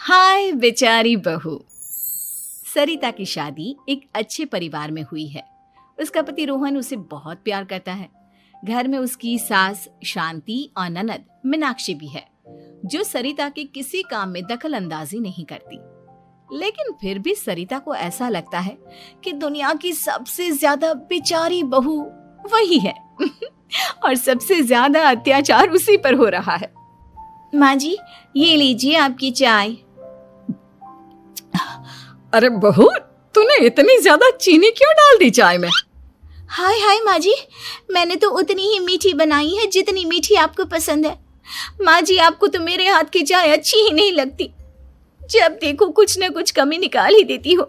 हाय बेचारी बहू। सरिता की शादी एक अच्छे परिवार में हुई है। उसका पति रोहन उसे बहुत प्यार करता है। घर में उसकी सास शांति और ननद मीनाक्षी भी है, जो सरिता के किसी काम में दखल अंदाजी नहीं करती। लेकिन फिर भी सरिता को ऐसा लगता है कि दुनिया की सबसे ज्यादा बेचारी बहू वही है और सबसे ज्यादा अत्याचार उसी पर हो रहा है। माँ जी, ये लीजिए आपकी चाय। अरे बहू, तूने इतनी ज्यादा चीनी क्यों डाल दी चाय में? हाय हाय माँ जी, मैंने तो उतनी ही मीठी बनाई है जितनी मीठी आपको पसंद है। माँ जी, आपको तो मेरे हाथ की चाय अच्छी ही नहीं लगती। जब देखो कुछ न कुछ कमी निकाल ही देती हो।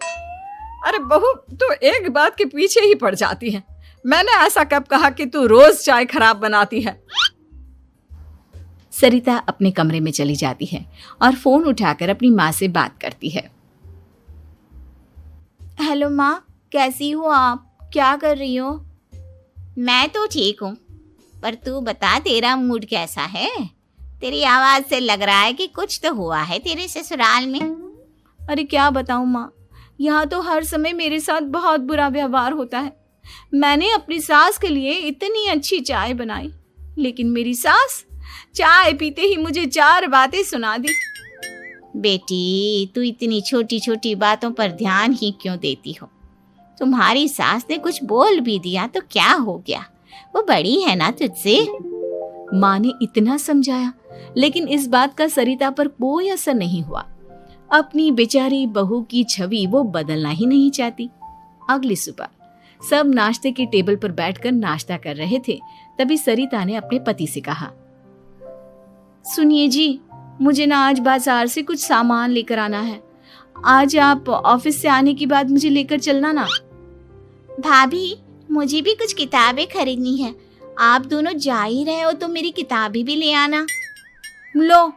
अरे बहू, तू एक बात के पीछे ही पड़ जाती है। मैंने ऐसा कब कहा कि तू रोज चाय खराब बनाती है? सरिता अपने कमरे में चली जाती है और फोन उठाकर अपनी माँ से बात करती है। हेलो माँ, कैसी हो आप? क्या कर रही हो? मैं तो ठीक हूँ, पर तू बता, तेरा मूड कैसा है? तेरी आवाज से लग रहा है कि कुछ तो हुआ है तेरे ससुराल में। अरे क्या बताऊँ माँ, यहाँ तो हर समय मेरे साथ बहुत बुरा व्यवहार होता है। मैंने अपनी सास के लिए इतनी अच्छी चाय बनाई, लेकिन मेरी सास चाय पीते ही मुझे 4 बातें सुना दी। बेटी, तू इतनी छोटी छोटी बातों पर ध्यान ही क्यों देती हो? तुम्हारी सास ने कुछ बोल भी दिया तो क्या हो गया, वो बड़ी है ना तुझसे। माँ ने इतना समझाया, लेकिन इस बात का सरिता पर कोई असर नहीं हुआ। अपनी बेचारी बहू की छवि वो बदलना ही नहीं चाहती। अगली सुबह सब नाश्ते की टेबल पर बैठकर नाश्ता कर रहे थे, तभी सरिता ने अपने पति से कहा, सुनिए जी, मुझे ना आज बाजार से कुछ सामान लेकर आना है। आज आप ऑफिस से आने के बाद मुझे लेकर चलना ना। भाभी, मुझे भी कुछ किताबें खरीदनी है। आप दोनों जा ही रहे हो तो मेरी किताबें भी ले आना। लो,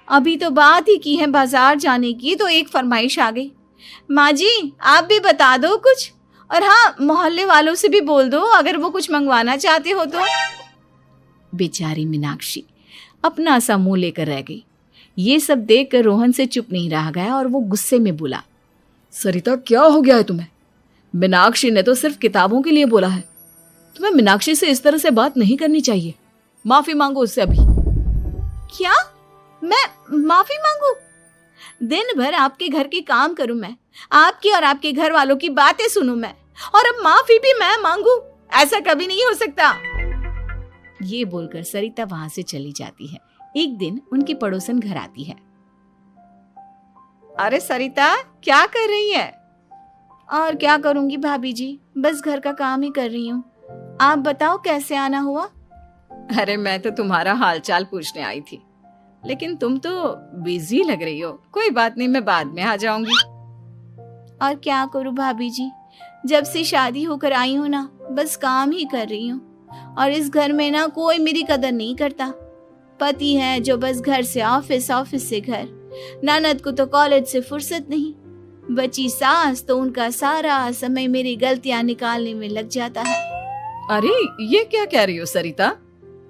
अभी तो बात ही की है बाजार जाने की, तो एक फरमाइश आ गई। माँ जी, आप भी बता दो कुछ, और हाँ, मोहल्ले वालों से भी बोल दो अगर वो कुछ मंगवाना चाहते हो तो। बेचारी मीनाक्षी अपना सा मुंह लेकर रह गई। ये सब देखकर रोहन से चुप नहीं रह गया और वो गुस्से में बोला, सरिता, क्या हो गया है तुम्हें? मीनाक्षी ने तो सिर्फ किताबों के लिए बोला है। तुम्हें मीनाक्षी से इस तरह से बात नहीं करनी चाहिए। माफी मांगो उससे अभी। क्या? मैं माफी मांगू? दिन भर आपके घर के काम करूं मैं, आपकी और आपके घर वालों की बातें सुनूं मैं, और अब माफी भी मैं मांगू? ऐसा कभी नहीं हो सकता। ये बोलकर सरिता वहां से चली जाती है। एक दिन उनकी पड़ोसन घर आती है। अरे सरिता, क्या कर रही है? और क्या करूंगी भाभी जी, बस घर का काम ही कर रही हूँ। आप बताओ कैसे आना हुआ? अरे मैं तो तुम्हारा हालचाल पूछने आई थी, लेकिन तुम तो बिजी लग रही हो। कोई बात नहीं, मैं बाद में आ जाऊंगी। और क्या करूं भाभी जी, जब से शादी होकर आई हूँ ना, बस काम ही कर रही हूँ। और इस घर में ना कोई मेरी कदर नहीं करता। पति है जो बस घर से ऑफिस, ऑफिस से घर। ननद को तो कॉलेज से फुर्सत नहीं। बची सास तो उनका सारा समय मेरी गलतियां निकालने में लग जाता है। अरे ये क्या कह रही हो सरिता?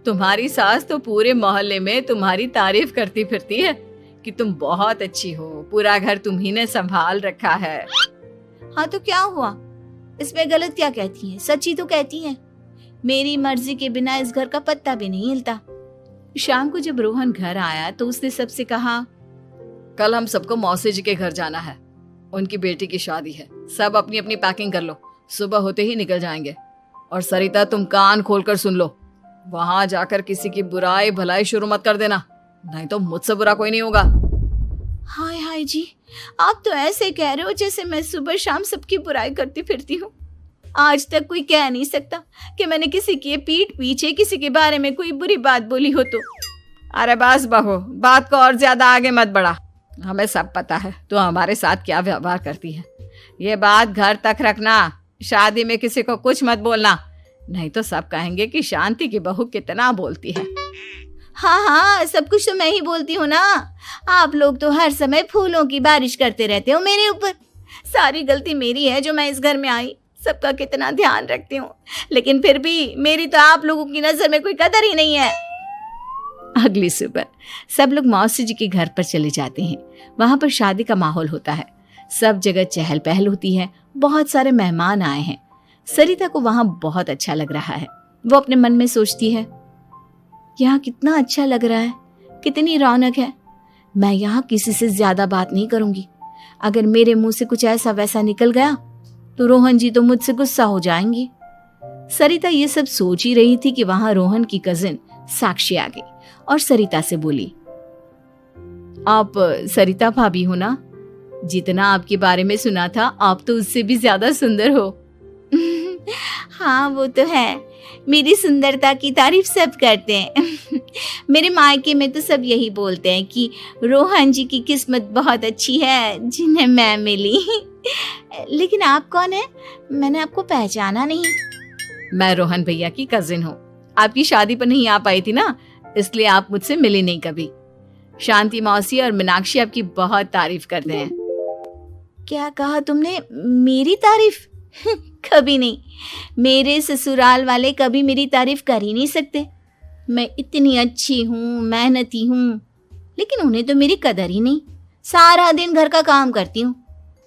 तुम्हारी सास तो पूरे मोहल्ले में तुम्हारी तारीफ करती फिरती है कि तुम बहुत अच्छी हो, पूरा घर तुम्ही ने संभाल रखा है। हाँ तो क्या हुआ, इसमें गलत क्या कहती है? सच्ची तो कहती है। मेरी मर्जी के बिना इस घर का पत्ता भी नहीं हिलता। शाम को जब रोहन घर आया तो उसने सबसे कहा, कल हम सबको मौसी जी के घर जाना है। उनकी बेटी की शादी है। सब अपनी अपनी पैकिंग कर लो, सुबह होते ही निकल जाएंगे। और सरिता, तुम कान खोलकर सुन लो, वहां जाकर किसी की बुराई भलाई शुरू मत कर देना, नहीं तो मुझसे बुरा कोई नहीं होगा। हाय हाय जी, आप तो ऐसे कह रहे हो जैसे मैं सुबह शाम सबकी बुराई करती फिरती हूँ। आज तक कोई कह नहीं सकता कि मैंने किसी की पीठ पीछे किसी के बारे में कोई बुरी बात बोली हो तो। अरे बस बहू, बात को और ज्यादा आगे मत बढ़ा। हमें सब पता है तू हमारे साथ क्या व्यवहार करती है। ये बात घर तक रखना, शादी में किसी को कुछ मत बोलना, नहीं तो सब कहेंगे कि शांति की बहू कितना बोलती है। हाँ हाँ, सब कुछ तो मैं ही बोलती हूँ ना। आप लोग तो हर समय फूलों की बारिश करते रहते हो मेरे ऊपर। सारी गलती मेरी है जो मैं इस घर में आई। सबका कितना ध्यान रखती हूँ, लेकिन फिर भी मेरी तो आप लोगों की नजर में कोई कदर ही नहीं है। अगली सुबह सब लोग मौसी जी के घर पर चले जाते हैं। वहां पर शादी का माहौल होता है, सब जगह चहल पहल होती है, बहुत सारे मेहमान आए हैं। सरिता को वहां बहुत अच्छा लग रहा है। वो अपने मन में सोचती है, यहाँ कितना अच्छा लग रहा है, कितनी रौनक है। मैं यहाँ किसी से ज्यादा बात नहीं करूंगी। अगर मेरे मुंह से कुछ ऐसा वैसा निकल गया तो रोहन जी तो मुझसे गुस्सा हो जाएंगी। सरिता ये सब सोच ही रही थी कि वहां रोहन की कजिन साक्षी आ गई और सरिता से बोली, आप सरिता भाभी हो ना? जितना आपके बारे में सुना था आप तो उससे भी ज्यादा सुंदर हो। हाँ वो तो है, मेरी सुंदरता की तारीफ सब करते हैं। मेरे मायके में तो सब यही बोलते हैं कि रोहन जी की किस्मत बहुत अच्छी है जिन्हें मैं मिली। लेकिन आप कौन है? मैंने आपको पहचाना नहीं। मैं रोहन भैया की कजिन हूँ। आपकी शादी पर नहीं आ पाई थी ना, इसलिए आप मुझसे मिली नहीं कभी। शांति मौसी और मीनाक्षी आपकी बहुत तारीफ करते हैं। क्या कहा तुमने? मेरी तारीफ? कभी नहीं। मेरे ससुराल वाले कभी मेरी तारीफ कर ही नहीं सकते। मैं इतनी अच्छी हूँ, मेहनती हूँ, लेकिन उन्हें तो मेरी कदर ही नहीं। सारा दिन घर का काम करती हूँ,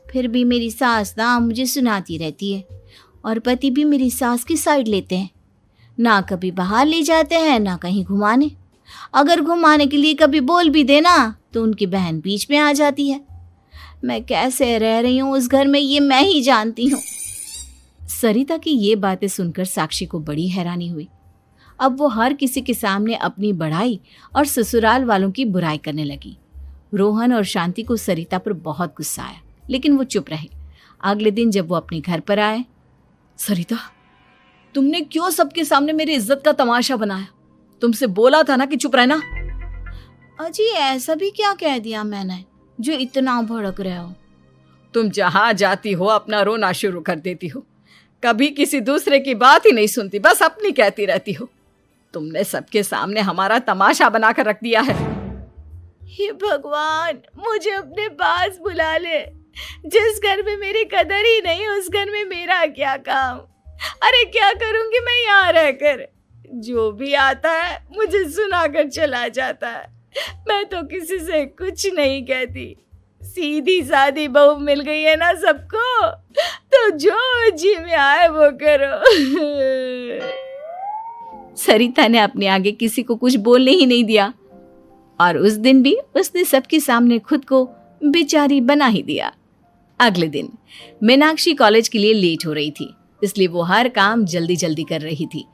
फिर भी मेरी सास ना मुझे सुनाती रहती है और पति भी मेरी सास की साइड लेते हैं। ना कभी बाहर ले जाते हैं ना कहीं घुमाने। अगर घुमाने के लिए कभी बोल भी देना तो उनकी बहन बीच में आ जाती है। मैं कैसे रह रही हूँ उस घर में ये मैं ही जानती हूँ। सरिता की ये बातें सुनकर साक्षी को बड़ी हैरानी हुई। अब वो हर किसी के सामने अपनी बढ़ाई और ससुराल वालों की बुराई करने लगी। रोहन और शांति को सरिता पर बहुत गुस्सा आया, लेकिन वो चुप रहे। अगले दिन जब वो अपने घर पर आए, सरिता, तुमने क्यों सबके सामने मेरी इज्जत का तमाशा बनाया? तुमसे बोला था ना कि चुप रहना। अजी ऐसा भी क्या कह दिया मैंने जो इतना भड़क रहे हो? तुम जहां जाती हो अपना रोना शुरू कर देती हो, कभी किसी दूसरे की बात ही नहीं सुनती, बस अपनी कहती रहती हो। तुमने सबके सामने हमारा तमाशा बनाकर रख दिया है। हे भगवान, मुझे अपने पास बुला ले। जिस घर में मेरी कदर ही नहीं उस घर में मेरा क्या काम? अरे क्या करूंगी मैं यहाँ रहकर? जो भी आता है मुझे सुनाकर चला जाता है। मैं तो किसी से कुछ नहीं कहती। सीधी सादी बहू मिल गई है ना सबको, तो जो जी में आए वो करो। सरिता ने अपने आगे किसी को कुछ बोलने ही नहीं दिया और उस दिन भी उसने सबके सामने खुद को बेचारी बना ही दिया। अगले दिन मीनाक्षी कॉलेज के लिए लेट हो रही थी, इसलिए वो हर काम जल्दी जल्दी कर रही थी।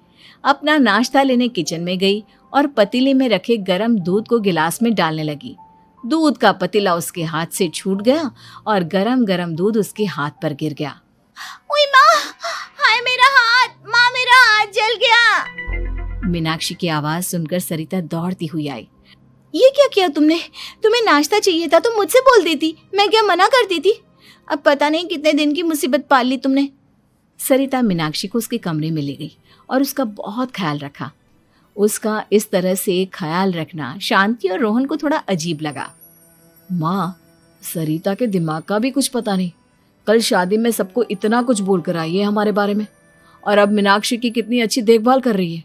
अपना नाश्ता लेने किचन में गई और पतीले में रखे गरम दूध को गिलास में डालने लगी। दूध का पतीला उसके हाथ से छूट गया और गरम गरम दूध उसके हाथ पर गिर गया। ओए माँ, हाय मेरा हाथ, माँ मेरा हाथ जल गया। मीनाक्षी की आवाज सुनकर सरिता दौड़ती हुई आई। ये क्या किया तुमने? तुम्हें नाश्ता चाहिए था तो मुझसे बोल देती, मैं क्या मना करती थी? अब पता नहीं कितने दिन की मुसीबत पाल ली तुमने। सरिता मीनाक्षी को उसके कमरे में ले गई और उसका बहुत ख्याल रखा। उसका इस तरह से ख्याल रखना शांति और रोहन को थोड़ा अजीब लगा। माँ, सरिता के दिमाग का भी कुछ पता नहीं। कल शादी में सबको इतना कुछ बोल कर आई है हमारे बारे में, और अब मीनाक्षी की कितनी अच्छी देखभाल कर रही है।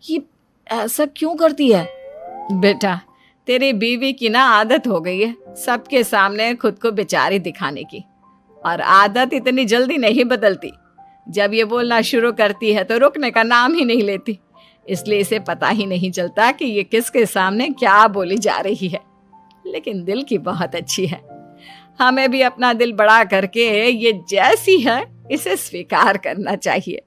ये ऐसा क्यों करती है? बेटा, तेरी बीवी की ना आदत हो गई है सबके सामने खुद को बेचारी दिखाने की, और आदत इतनी जल्दी नहीं बदलती। जब ये बोलना शुरू करती है तो रुकने का नाम ही नहीं लेती, इसलिए इसे पता ही नहीं चलता कि ये किसके सामने क्या बोली जा रही है। लेकिन दिल की बहुत अच्छी है। हमें भी अपना दिल बड़ा करके ये जैसी है इसे स्वीकार करना चाहिए।